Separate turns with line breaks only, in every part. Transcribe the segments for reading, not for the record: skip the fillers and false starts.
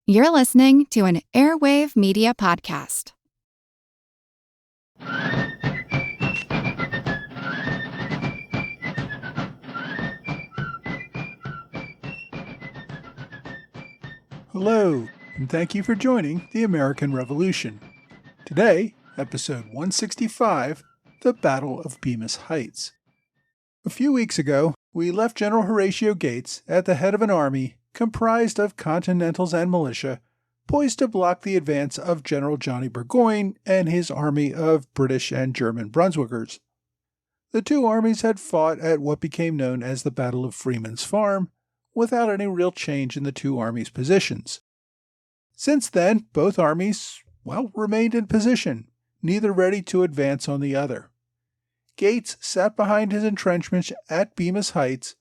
You're listening to an Airwave Media Podcast.
Hello, and thank you for joining the American Revolution. Today, episode 165, The Battle of Bemis Heights. A few weeks ago, we left General Horatio Gates at the head of an army comprised of Continentals and militia, poised to block the advance of General Johnny Burgoyne and his army of British and German Brunswickers. The two armies had fought at what became known as the Battle of Freeman's Farm, without any real change in the two armies' positions. Since then, both armies, remained in position, neither ready to advance on the other. Gates sat behind his entrenchments at Bemis Heights,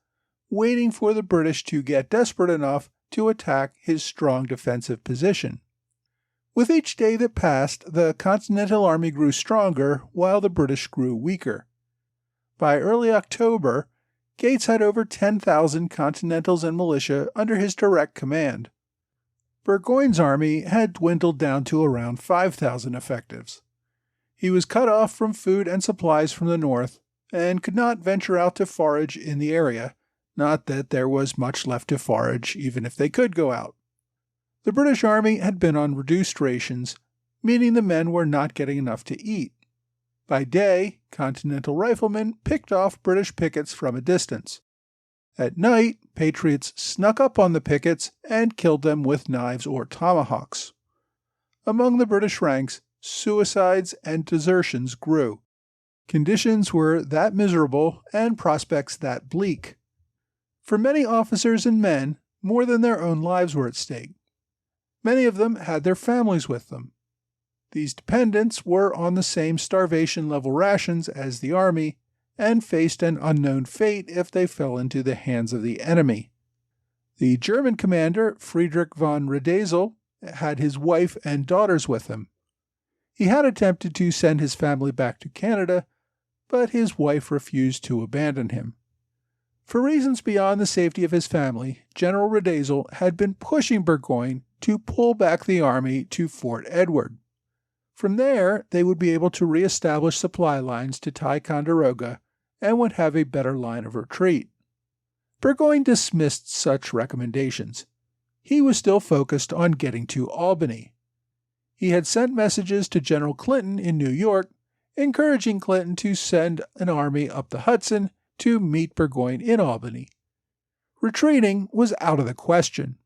waiting for the British to get desperate enough to attack his strong defensive position. With each day that passed, the Continental Army grew stronger while the British grew weaker. By early October, Gates had over 10,000 Continentals and militia under his direct command. Burgoyne's army had dwindled down to around 5,000 effectives. He was cut off from food and supplies from the north and could not venture out to forage in the area, not that there was much left to forage even if they could go out. The British Army had been on reduced rations, meaning the men were not getting enough to eat. By day, Continental riflemen picked off British pickets from a distance. At night, Patriots snuck up on the pickets and killed them with knives or tomahawks. Among the British ranks, suicides and desertions grew. Conditions were that miserable and prospects that bleak. For many officers and men, more than their own lives were at stake. Many of them had their families with them. These dependents were on the same starvation-level rations as the army and faced an unknown fate if they fell into the hands of the enemy. The German commander, Friedrich von Riedesel, had his wife and daughters with him. He had attempted to send his family back to Canada, but his wife refused to abandon him. For reasons beyond the safety of his family, General Riedesel had been pushing Burgoyne to pull back the army to Fort Edward. From there, they would be able to re-establish supply lines to Ticonderoga and would have a better line of retreat. Burgoyne dismissed such recommendations. He was still focused on getting to Albany. He had sent messages to General Clinton in New York, encouraging Clinton to send an army up the Hudson to meet Burgoyne in Albany. Retreating was out of the question.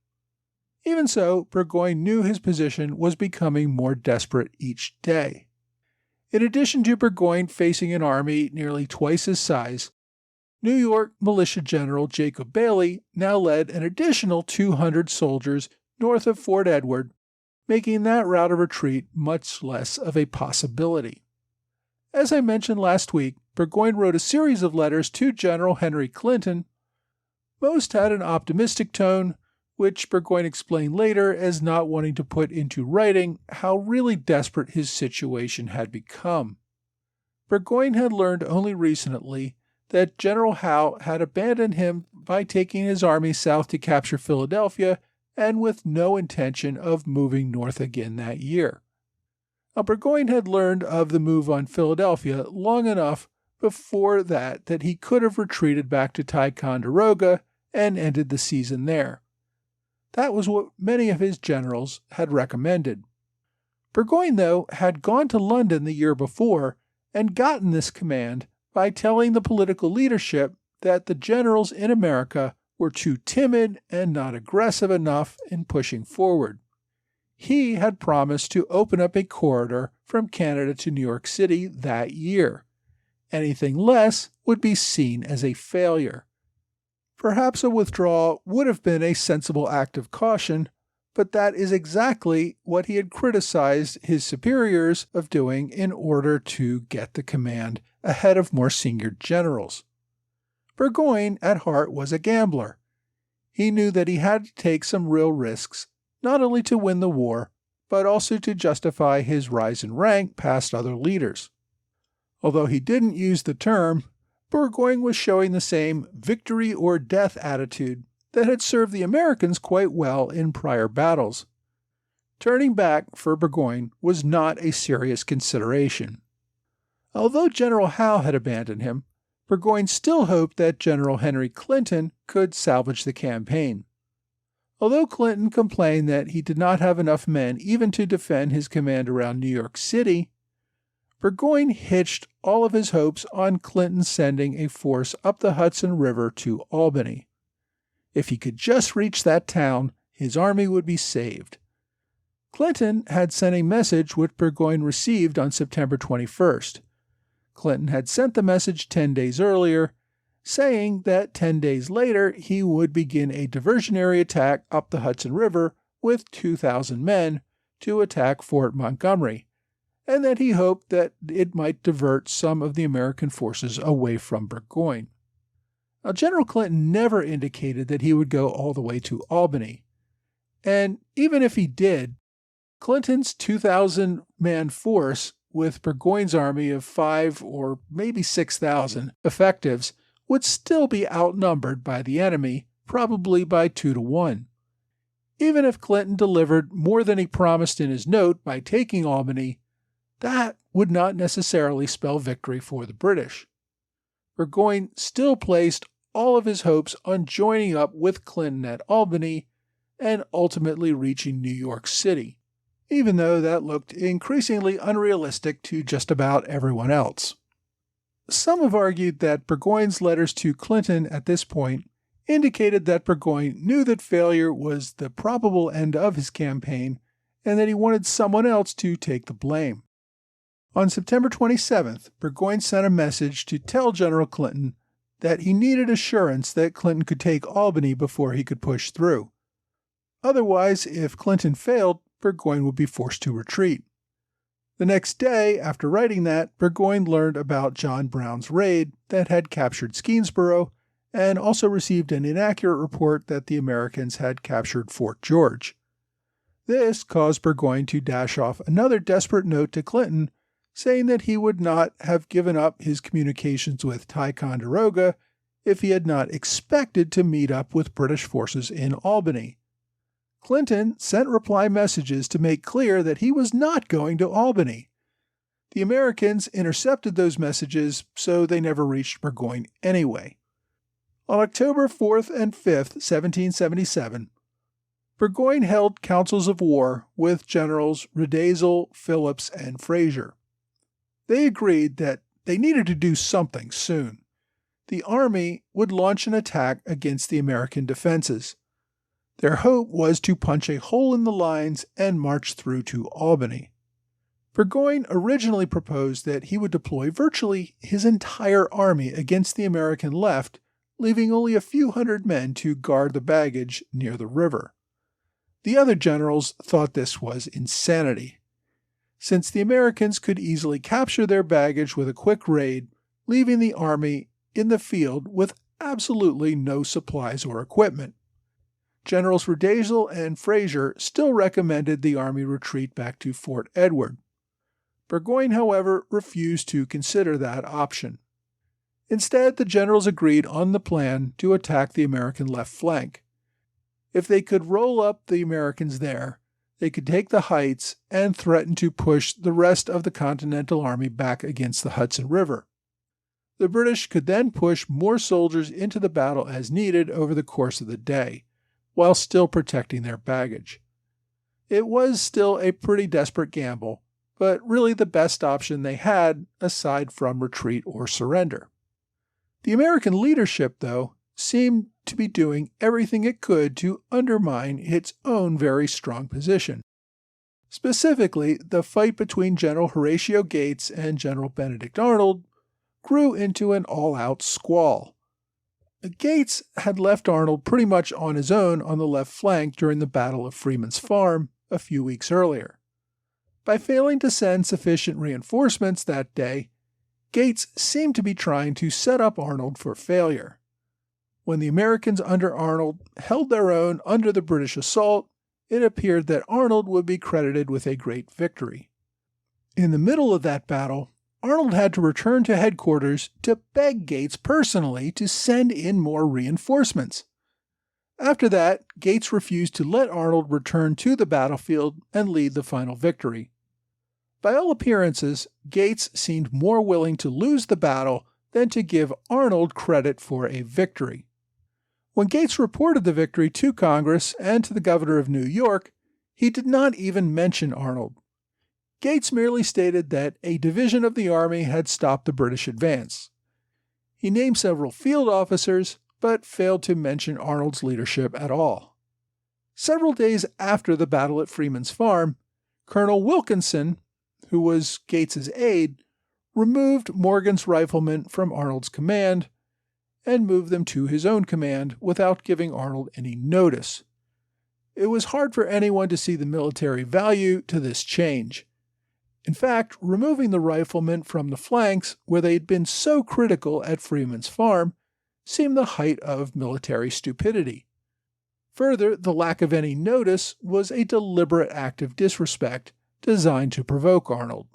Even so, Burgoyne knew his position was becoming more desperate each day. In addition to Burgoyne facing an army nearly twice his size, New York Militia General Jacob Bailey now led an additional 200 soldiers north of Fort Edward, making that route of retreat much less of a possibility. As I mentioned last week, Burgoyne wrote a series of letters to General Henry Clinton. Most had an optimistic tone, which Burgoyne explained later as not wanting to put into writing how really desperate his situation had become. Burgoyne had learned only recently that General Howe had abandoned him by taking his army south to capture Philadelphia and with no intention of moving north again that year. Now, Burgoyne had learned of the move on Philadelphia long enough before that he could have retreated back to Ticonderoga and ended the season there. That was what many of his generals had recommended. Burgoyne, though, had gone to London the year before and gotten this command by telling the political leadership that the generals in America were too timid and not aggressive enough in pushing forward. He had promised to open up a corridor from Canada to New York City that year. Anything less would be seen as a failure. Perhaps a withdrawal would have been a sensible act of caution, but that is exactly what he had criticized his superiors of doing in order to get the command ahead of more senior generals. Burgoyne, at heart, was a gambler. He knew that he had to take some real risks, not only to win the war, but also to justify his rise in rank past other leaders. Although he didn't use the term, Burgoyne was showing the same victory or death attitude that had served the Americans quite well in prior battles. Turning back for Burgoyne was not a serious consideration. Although General Howe had abandoned him, Burgoyne still hoped that General Henry Clinton could salvage the campaign. Although Clinton complained that he did not have enough men even to defend his command around New York City, Burgoyne hitched all of his hopes on Clinton sending a force up the Hudson River to Albany. If he could just reach that town, his army would be saved. Clinton had sent a message which Burgoyne received on September 21st. Clinton had sent the message 10 days earlier, saying that 10 days later he would begin a diversionary attack up the Hudson River with 2,000 men to attack Fort Montgomery, and that he hoped that it might divert some of the American forces away from Burgoyne. Now, General Clinton never indicated that he would go all the way to Albany, and even if he did, Clinton's 2,000-man force with Burgoyne's army of 5,000 or maybe 6,000 effectives would still be outnumbered by the enemy, probably by 2 to 1. Even if Clinton delivered more than he promised in his note by taking Albany, that would not necessarily spell victory for the British. Burgoyne still placed all of his hopes on joining up with Clinton at Albany and ultimately reaching New York City, even though that looked increasingly unrealistic to just about everyone else. Some have argued that Burgoyne's letters to Clinton at this point indicated that Burgoyne knew that failure was the probable end of his campaign and that he wanted someone else to take the blame. On September 27th, Burgoyne sent a message to tell General Clinton that he needed assurance that Clinton could take Albany before he could push through. Otherwise, if Clinton failed, Burgoyne would be forced to retreat. The next day, after writing that, Burgoyne learned about John Brown's raid that had captured Skenesboro and also received an inaccurate report that the Americans had captured Fort George. This caused Burgoyne to dash off another desperate note to Clinton, saying that he would not have given up his communications with Ticonderoga if he had not expected to meet up with British forces in Albany. Clinton sent reply messages to make clear that he was not going to Albany. The Americans intercepted those messages, so they never reached Burgoyne anyway. On October 4th and 5th, 1777, Burgoyne held councils of war with Generals Riedesel, Phillips, and Fraser. They agreed that they needed to do something soon. The army would launch an attack against the American defenses. Their hope was to punch a hole in the lines and march through to Albany. Burgoyne originally proposed that he would deploy virtually his entire army against the American left, leaving only a few hundred men to guard the baggage near the river. The other generals thought this was insanity. Since the Americans could easily capture their baggage with a quick raid, leaving the army in the field with absolutely no supplies or equipment. Generals Riedesel and Fraser still recommended the army retreat back to Fort Edward. Burgoyne, however, refused to consider that option. Instead, the generals agreed on the plan to attack the American left flank. If they could roll up the Americans there, they could take the heights and threaten to push the rest of the Continental Army back against the Hudson River. The British could then push more soldiers into the battle as needed over the course of the day, while still protecting their baggage. It was still a pretty desperate gamble, but really the best option they had aside from retreat or surrender. The American leadership, though, seemed to be doing everything it could to undermine its own very strong position. Specifically, the fight between General Horatio Gates and General Benedict Arnold grew into an all-out squall. Gates had left Arnold pretty much on his own on the left flank during the Battle of Freeman's Farm a few weeks earlier. By failing to send sufficient reinforcements that day, Gates seemed to be trying to set up Arnold for failure. When the Americans under Arnold held their own under the British assault, it appeared that Arnold would be credited with a great victory. In the middle of that battle, Arnold had to return to headquarters to beg Gates personally to send in more reinforcements. After that, Gates refused to let Arnold return to the battlefield and lead the final victory. By all appearances, Gates seemed more willing to lose the battle than to give Arnold credit for a victory. When Gates reported the victory to Congress and to the governor of New York, he did not even mention Arnold. Gates merely stated that a division of the army had stopped the British advance. He named several field officers, but failed to mention Arnold's leadership at all. Several days after the battle at Freeman's Farm, Colonel Wilkinson, who was Gates's aide, removed Morgan's riflemen from Arnold's command and moved them to his own command without giving Arnold any notice. It was hard for anyone to see the military value to this change. In fact, removing the riflemen from the flanks, where they had been so critical at Freeman's Farm, seemed the height of military stupidity. Further, the lack of any notice was a deliberate act of disrespect designed to provoke Arnold.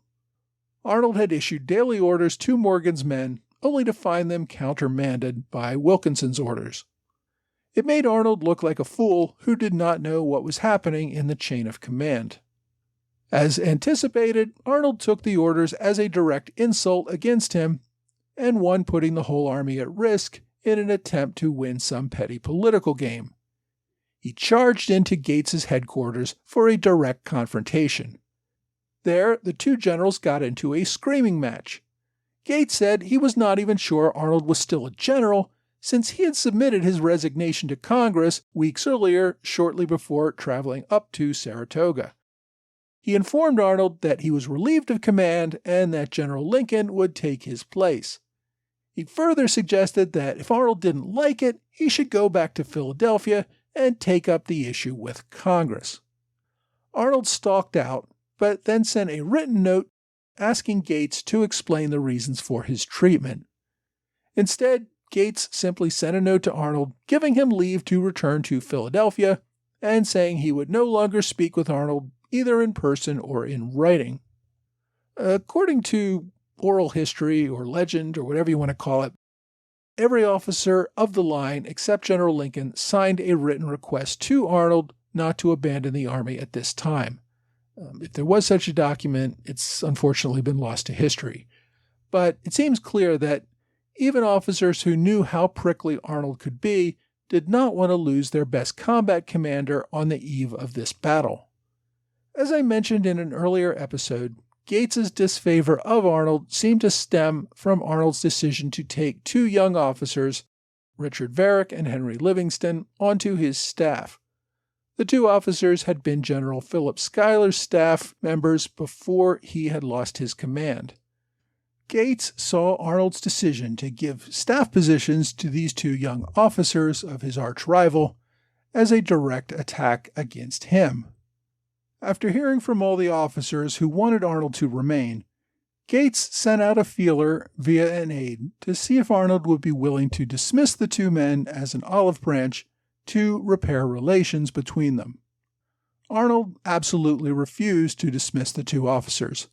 Arnold had issued daily orders to Morgan's men, only to find them countermanded by Wilkinson's orders. It made Arnold look like a fool who did not know what was happening in the chain of command. As anticipated, Arnold took the orders as a direct insult against him, and one putting the whole army at risk in an attempt to win some petty political game. He charged into Gates's headquarters for a direct confrontation. There, the two generals got into a screaming match. Gates said he was not even sure Arnold was still a general, since he had submitted his resignation to Congress weeks earlier, shortly before traveling up to Saratoga. He informed Arnold that he was relieved of command and that General Lincoln would take his place. He further suggested that if Arnold didn't like it, he should go back to Philadelphia and take up the issue with Congress. Arnold stalked out, but then sent a written note asking Gates to explain the reasons for his treatment. Instead, Gates simply sent a note to Arnold giving him leave to return to Philadelphia and saying he would no longer speak with Arnold either in person or in writing. According to oral history or legend or whatever you want to call it, every officer of the line except General Lincoln signed a written request to Arnold not to abandon the army at this time. If there was such a document, it's unfortunately been lost to history. But it seems clear that even officers who knew how prickly Arnold could be did not want to lose their best combat commander on the eve of this battle. As I mentioned in an earlier episode, Gates's disfavor of Arnold seemed to stem from Arnold's decision to take two young officers, Richard Varick and Henry Livingston, onto his staff. The two officers had been General Philip Schuyler's staff members before he had lost his command. Gates saw Arnold's decision to give staff positions to these two young officers of his arch-rival as a direct attack against him. After hearing from all the officers who wanted Arnold to remain, Gates sent out a feeler via an aide to see if Arnold would be willing to dismiss the two men as an olive branch to repair relations between them. Arnold absolutely refused to dismiss the two officers.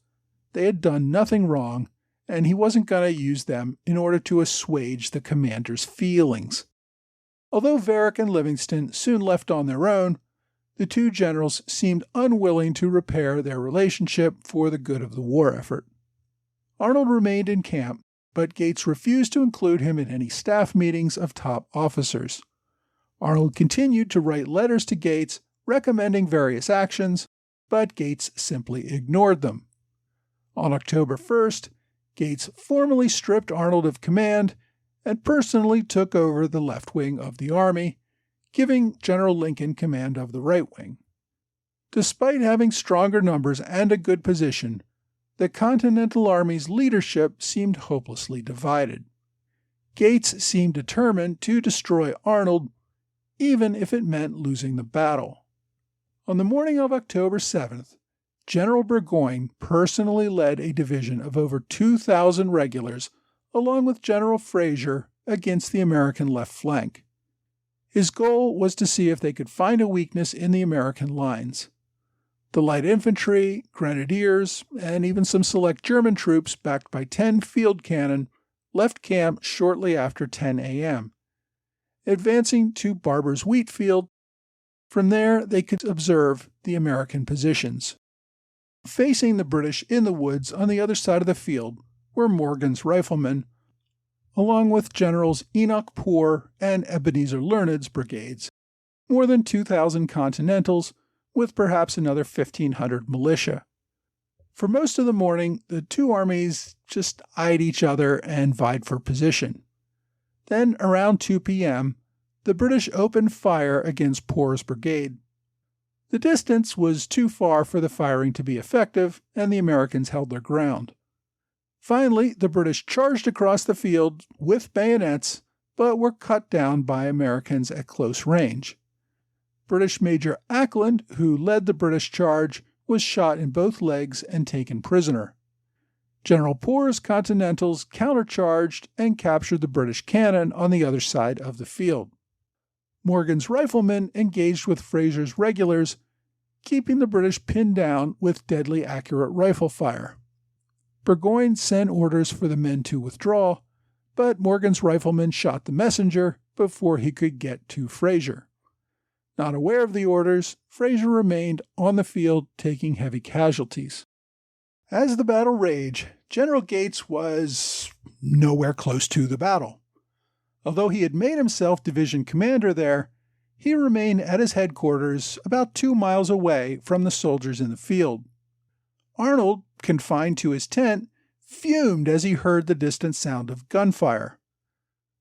They had done nothing wrong, and he wasn't going to use them in order to assuage the commander's feelings. Although Varick and Livingston soon left on their own, the two generals seemed unwilling to repair their relationship for the good of the war effort. Arnold remained in camp, but Gates refused to include him in any staff meetings of top officers. Arnold continued to write letters to Gates recommending various actions, but Gates simply ignored them. On October 1st, Gates formally stripped Arnold of command and personally took over the left wing of the army, giving General Lincoln command of the right wing. Despite having stronger numbers and a good position, the Continental Army's leadership seemed hopelessly divided. Gates seemed determined to destroy Arnold, even if it meant losing the battle. On the morning of October 7th, General Burgoyne personally led a division of over 2,000 regulars, along with General Fraser, against the American left flank. His goal was to see if they could find a weakness in the American lines. The light infantry, grenadiers, and even some select German troops backed by 10 field cannon left camp shortly after 10 a.m. advancing to Barber's wheat field. From there, they could observe the American positions. Facing the British in the woods on the other side of the field were Morgan's riflemen, along with Generals Enoch Poor and Ebenezer Learned's brigades, more than 2,000 Continentals, with perhaps another 1,500 militia. For most of the morning, the two armies just eyed each other and vied for position. Then, around 2 p.m., the British opened fire against Poor's brigade. The distance was too far for the firing to be effective, and the Americans held their ground. Finally, the British charged across the field with bayonets, but were cut down by Americans at close range. British Major Ackland, who led the British charge, was shot in both legs and taken prisoner. General Poor's Continentals countercharged and captured the British cannon on the other side of the field. Morgan's riflemen engaged with Fraser's regulars, keeping the British pinned down with deadly accurate rifle fire. Burgoyne sent orders for the men to withdraw, but Morgan's riflemen shot the messenger before he could get to Fraser. Not aware of the orders, Fraser remained on the field taking heavy casualties. As the battle raged, General Gates was nowhere close to the battle. Although he had made himself division commander there, he remained at his headquarters about 2 miles away from the soldiers in the field. Arnold, confined to his tent, fumed as he heard the distant sound of gunfire.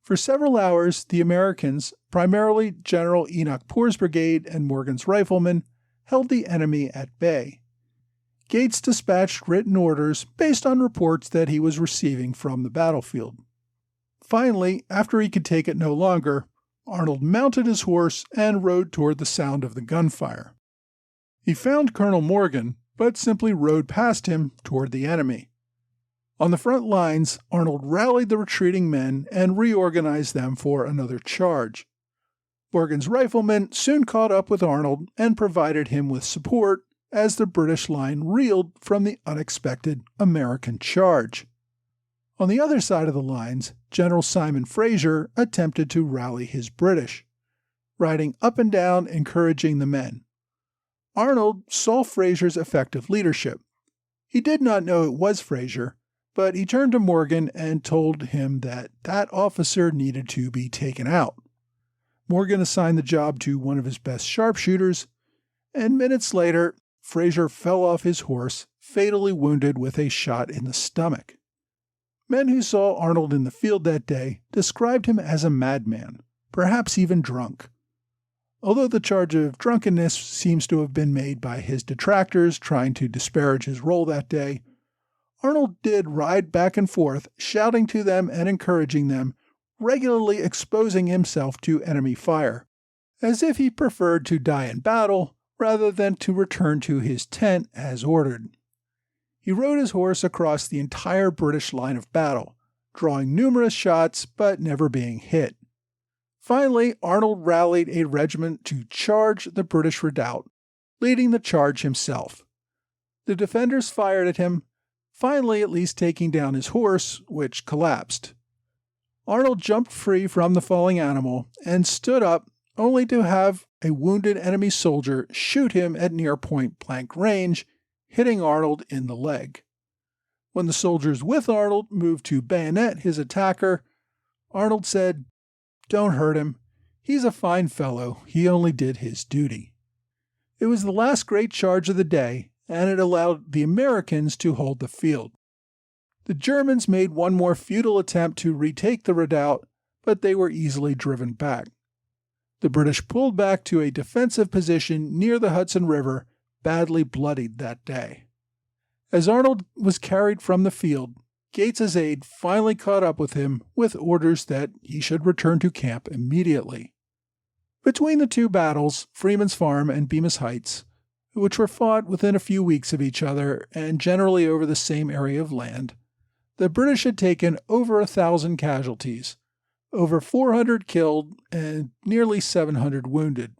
For several hours, the Americans, primarily General Enoch Poor's brigade and Morgan's riflemen, held the enemy at bay. Gates dispatched written orders based on reports that he was receiving from the battlefield. Finally, after he could take it no longer, Arnold mounted his horse and rode toward the sound of the gunfire. He found Colonel Morgan, but simply rode past him toward the enemy. On the front lines, Arnold rallied the retreating men and reorganized them for another charge. Morgan's riflemen soon caught up with Arnold and provided him with support as the British line reeled from the unexpected American charge. On the other side of the lines, General Simon Fraser attempted to rally his British, riding up and down encouraging the men. Arnold saw Fraser's effective leadership. He did not know it was Fraser, but he turned to Morgan and told him that officer needed to be taken out. Morgan assigned the job to one of his best sharpshooters, and minutes later, Fraser fell off his horse, fatally wounded with a shot in the stomach. Men who saw Arnold in the field that day described him as a madman, perhaps even drunk. Although the charge of drunkenness seems to have been made by his detractors trying to disparage his role that day, Arnold did ride back and forth, shouting to them and encouraging them, regularly exposing himself to enemy fire, as if he preferred to die in battle rather than to return to his tent as ordered. He rode his horse across the entire British line of battle, drawing numerous shots but never being hit. Finally, Arnold rallied a regiment to charge the British redoubt, leading the charge himself. The defenders fired at him, finally at least taking down his horse, which collapsed. Arnold jumped free from the falling animal and stood up, only to have a wounded enemy soldier shoot him at near point-blank range, hitting Arnold in the leg. When the soldiers with Arnold moved to bayonet his attacker, Arnold said, "Don't hurt him. He's a fine fellow. He only did his duty." It was the last great charge of the day, and it allowed the Americans to hold the field. The Germans made one more futile attempt to retake the redoubt, but they were easily driven back. The British pulled back to a defensive position near the Hudson River, badly bloodied that day. As Arnold was carried from the field, Gates's aide finally caught up with him with orders that he should return to camp immediately. Between the two battles, Freeman's Farm and Bemis Heights, which were fought within a few weeks of each other and generally over the same area of land, the British had taken over 1,000 casualties, over 400 killed, and nearly 700 wounded.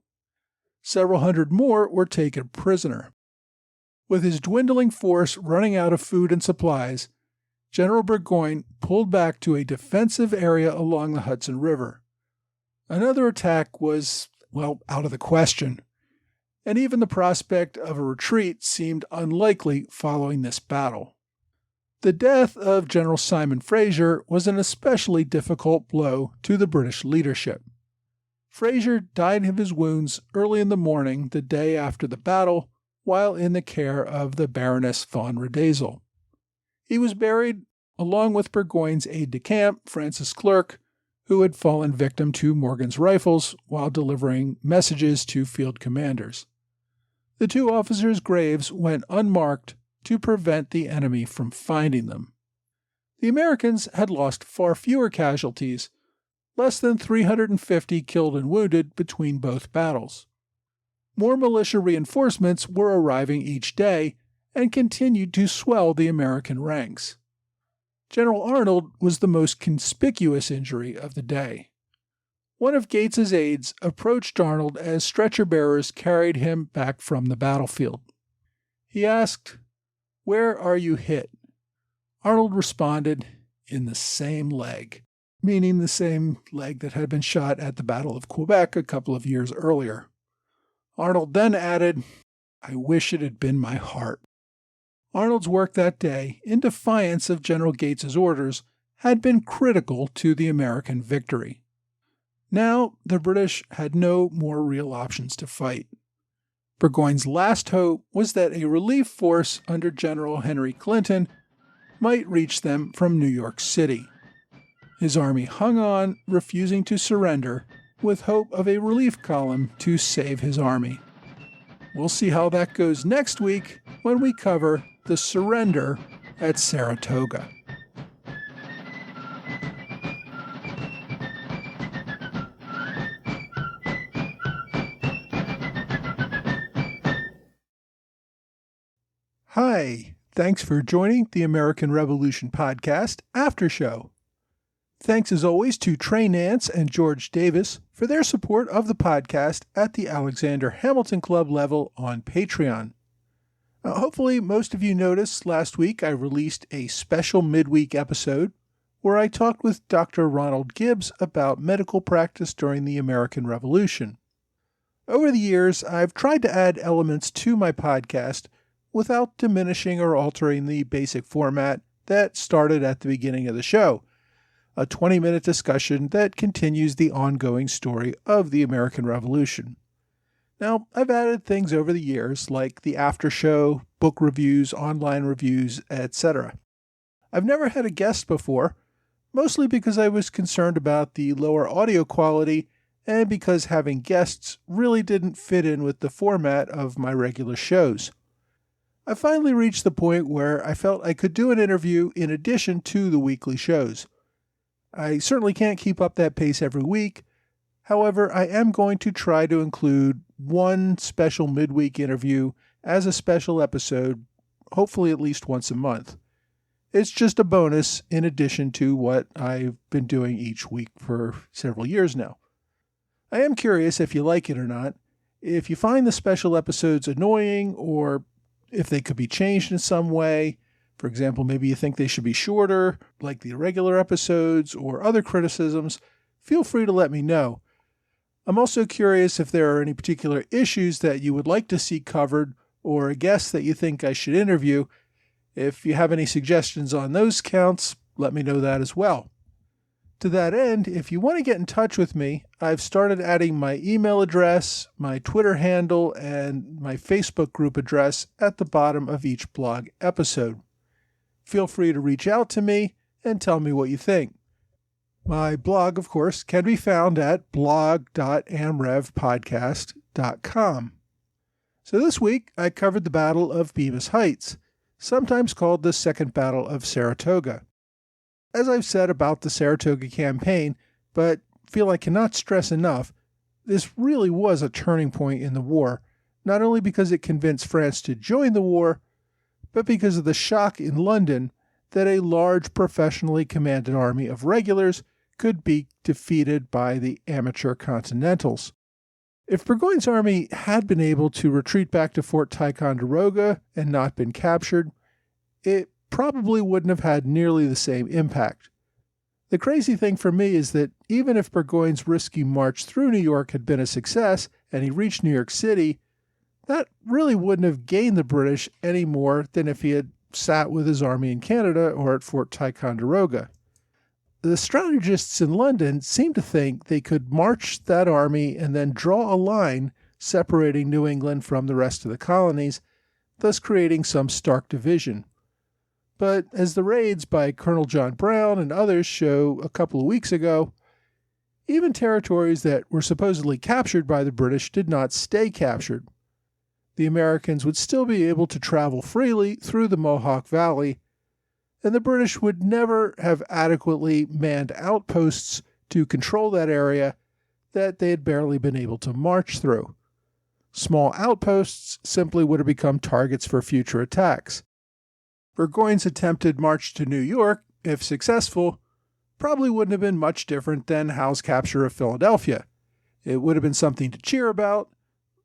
Several hundred more were taken prisoner. With his dwindling force running out of food and supplies, General Burgoyne pulled back to a defensive area along the Hudson River. Another attack was, out of the question, and even the prospect of a retreat seemed unlikely following this battle. The death of General Simon Fraser was an especially difficult blow to the British leadership. Fraser died of his wounds early in the morning the day after the battle while in the care of the Baroness von Riedesel. He was buried along with Burgoyne's aide-de-camp, Francis Clerk, who had fallen victim to Morgan's rifles while delivering messages to field commanders. The two officers' graves went unmarked to prevent the enemy from finding them. The Americans had lost far fewer casualties, less than 350 killed and wounded between both battles. More militia reinforcements were arriving each day and continued to swell the American ranks. General Arnold was the most conspicuous injury of the day. One of Gates's aides approached Arnold as stretcher bearers carried him back from the battlefield. He asked, "Where are you hit?" Arnold responded, "In the same leg," meaning the same leg that had been shot at the Battle of Quebec a couple of years earlier. Arnold then added, "I wish it had been my heart." Arnold's work that day, in defiance of General Gates's orders, had been critical to the American victory. Now the British had no more real options to fight. Burgoyne's last hope was that a relief force under General Henry Clinton might reach them from New York City. His army hung on, refusing to surrender, with hope of a relief column to save his army. We'll see how that goes next week when we cover the surrender at Saratoga. Hi, thanks for joining the American Revolution Podcast After Show. Thanks as always to Trey Nance and George Davis for their support of the podcast at the Alexander Hamilton Club level on Patreon. Hopefully most of you noticed last week I released a special midweek episode where I talked with Dr. Ronald Gibbs about medical practice during the American Revolution. Over the years, I've tried to add elements to my podcast without diminishing or altering the basic format that started at the beginning of the show, a 20-minute discussion that continues the ongoing story of the American Revolution. Now, I've added things over the years like the after show, book reviews, online reviews, etc. I've never had a guest before, mostly because I was concerned about the lower audio quality and because having guests really didn't fit in with the format of my regular shows. I finally reached the point where I felt I could do an interview in addition to the weekly shows. I certainly can't keep up that pace every week. However, I am going to try to include one special midweek interview as a special episode, hopefully at least once a month. It's just a bonus in addition to what I've been doing each week for several years now. I am curious if you like it or not, if you find the special episodes annoying or if they could be changed in some way. For example, maybe you think they should be shorter, like the regular episodes, or other criticisms, feel free to let me know. I'm also curious if there are any particular issues that you would like to see covered or a guest that you think I should interview. If you have any suggestions on those counts, let me know that as well. To that end, if you want to get in touch with me, I've started adding my email address, my Twitter handle, and my Facebook group address at the bottom of each blog episode. Feel free to reach out to me and tell me what you think. My blog, of course, can be found at blog.amrevpodcast.com. So this week, I covered the Battle of Bemis Heights, sometimes called the Second Battle of Saratoga. As I've said about the Saratoga campaign, but feel I cannot stress enough, this really was a turning point in the war, not only because it convinced France to join the war, but because of the shock in London that a large professionally commanded army of regulars could be defeated by the amateur Continentals. If Burgoyne's army had been able to retreat back to Fort Ticonderoga and not been captured, it probably wouldn't have had nearly the same impact. The crazy thing for me is that even if Burgoyne's risky march through New York had been a success and he reached New York City, that really wouldn't have gained the British any more than if he had sat with his army in Canada or at Fort Ticonderoga. The strategists in London seemed to think they could march that army and then draw a line separating New England from the rest of the colonies, thus creating some stark division. But as the raids by Colonel John Brown and others show a couple of weeks ago, even territories that were supposedly captured by the British did not stay captured. The Americans would still be able to travel freely through the Mohawk Valley, and the British would never have adequately manned outposts to control that area that they had barely been able to march through. Small outposts simply would have become targets for future attacks. Burgoyne's attempted march to New York, if successful, probably wouldn't have been much different than Howe's capture of Philadelphia. It would have been something to cheer about,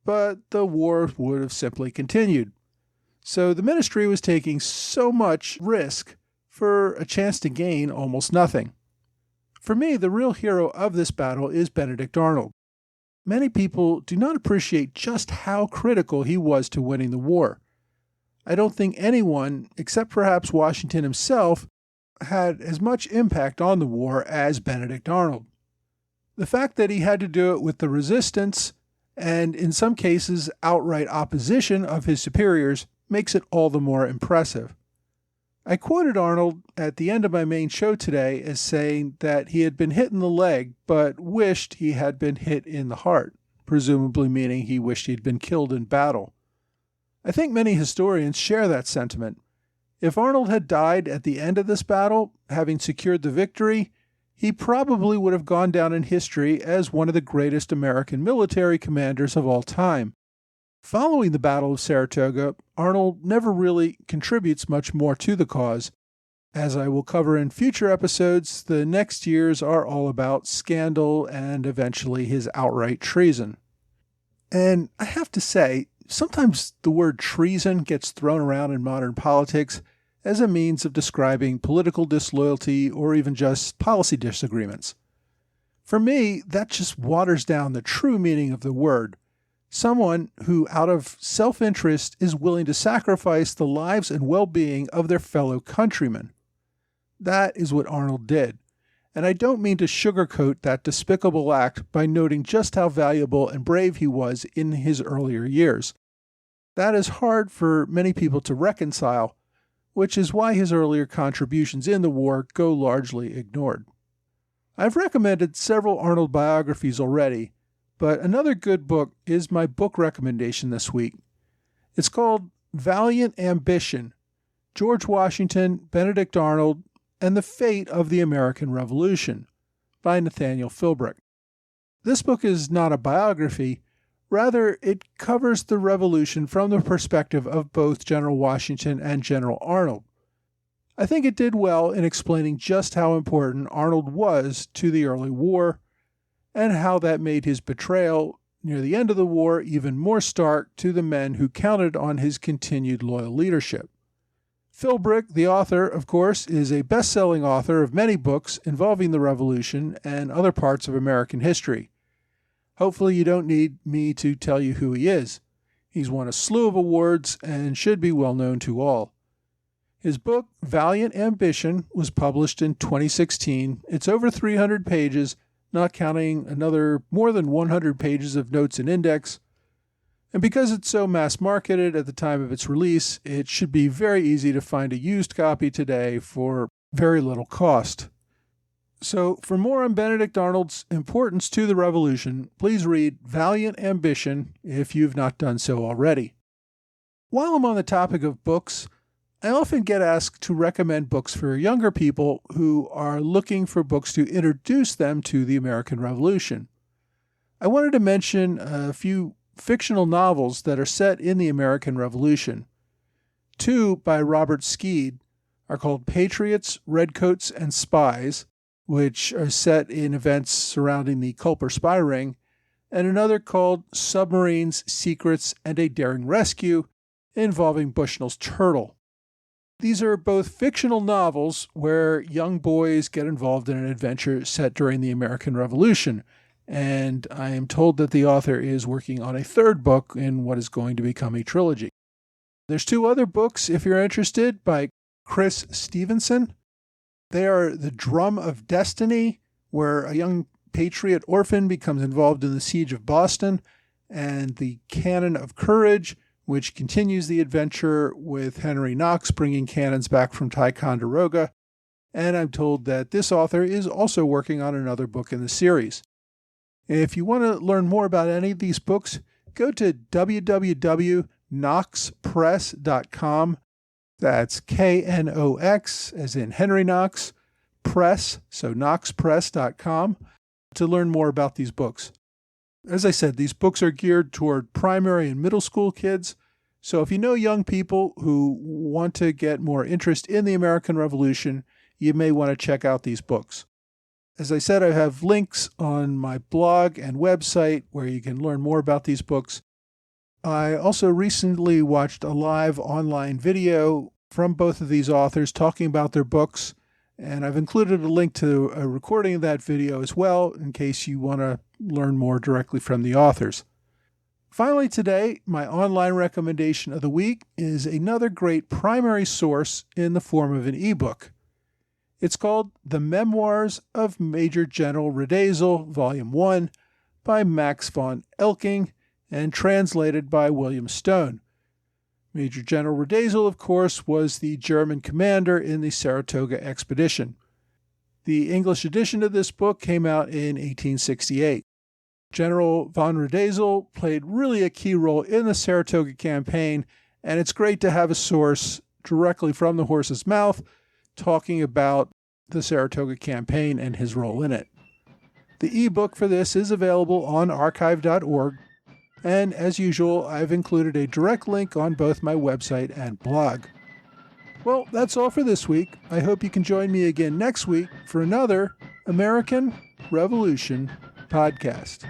but the war would have simply continued. So the ministry was taking so much risk for a chance to gain almost nothing. For me, the real hero of this battle is Benedict Arnold. Many people do not appreciate just how critical he was to winning the war. I don't think anyone, except perhaps Washington himself, had as much impact on the war as Benedict Arnold. The fact that he had to do it with the resistance and, in some cases, outright opposition of his superiors makes it all the more impressive. I quoted Arnold at the end of my main show today as saying that he had been hit in the leg, but wished he had been hit in the heart, presumably meaning he wished he had been killed in battle. I think many historians share that sentiment. If Arnold had died at the end of this battle, having secured the victory, he probably would have gone down in history as one of the greatest American military commanders of all time. Following the Battle of Saratoga, Arnold never really contributes much more to the cause. As I will cover in future episodes, the next years are all about scandal and eventually his outright treason. And I have to say, sometimes the word treason gets thrown around in modern politics as a means of describing political disloyalty or even just policy disagreements. For me, that just waters down the true meaning of the word. Someone who, out of self-interest, is willing to sacrifice the lives and well-being of their fellow countrymen. That is what Arnold did. And I don't mean to sugarcoat that despicable act by noting just how valuable and brave he was in his earlier years. That is hard for many people to reconcile, which is why his earlier contributions in the war go largely ignored. I've recommended several Arnold biographies already, but another good book is my book recommendation this week. It's called Valiant Ambition: George Washington, Benedict Arnold, and the Fate of the American Revolution by Nathaniel Philbrick. This book is not a biography. Rather, it covers the Revolution from the perspective of both General Washington and General Arnold. I think it did well in explaining just how important Arnold was to the early war, and how that made his betrayal near the end of the war even more stark to the men who counted on his continued loyal leadership. Philbrick, the author, of course, is a best-selling author of many books involving the Revolution and other parts of American history. Hopefully you don't need me to tell you who he is. He's won a slew of awards and should be well known to all. His book, Valiant Ambition, was published in 2016. It's over 300 pages, not counting another more than 100 pages of notes and index. And because it's so mass-marketed at the time of its release, it should be very easy to find a used copy today for very little cost. So, for more on Benedict Arnold's importance to the Revolution, please read Valiant Ambition if you've not done so already. While I'm on the topic of books, I often get asked to recommend books for younger people who are looking for books to introduce them to the American Revolution. I wanted to mention a few fictional novels that are set in the American Revolution. Two by Robert Skeed are called Patriots, Redcoats, and Spies, which are set in events surrounding the Culper spy ring, and another called Submarines, Secrets, and a Daring Rescue, involving Bushnell's turtle. These are both fictional novels where young boys get involved in an adventure set during the American Revolution, and I am told that the author is working on a third book in what is going to become a trilogy. There's 2 other books, if you're interested, by Chris Stevenson. They are The Drum of Destiny, where a young patriot orphan becomes involved in the siege of Boston, and The Cannon of Courage, which continues the adventure with Henry Knox bringing cannons back from Ticonderoga. And I'm told that this author is also working on another book in the series. If you want to learn more about any of these books, go to www.knoxpress.com. That's Knox, as in Henry Knox, press, so knoxpress.com, to learn more about these books. As I said, these books are geared toward primary and middle school kids, so if you know young people who want to get more interest in the American Revolution, you may want to check out these books. As I said, I have links on my blog and website where you can learn more about these books. I also recently watched a live online video from both of these authors talking about their books, and I've included a link to a recording of that video as well in case you want to learn more directly from the authors. Finally today, my online recommendation of the week is another great primary source in the form of an ebook. It's called The Memoirs of Major General Riedesel, Volume 1, by Max von Elking, and translated by William Stone. Major General Riedesel, of course, was the German commander in the Saratoga expedition. The English edition of this book came out in 1868. General von Riedesel played really a key role in the Saratoga campaign, and it's great to have a source directly from the horse's mouth talking about the Saratoga campaign and his role in it. The ebook for this is available on archive.org, and as usual, I've included a direct link on both my website and blog. Well, that's all for this week. I hope you can join me again next week for another American Revolution podcast.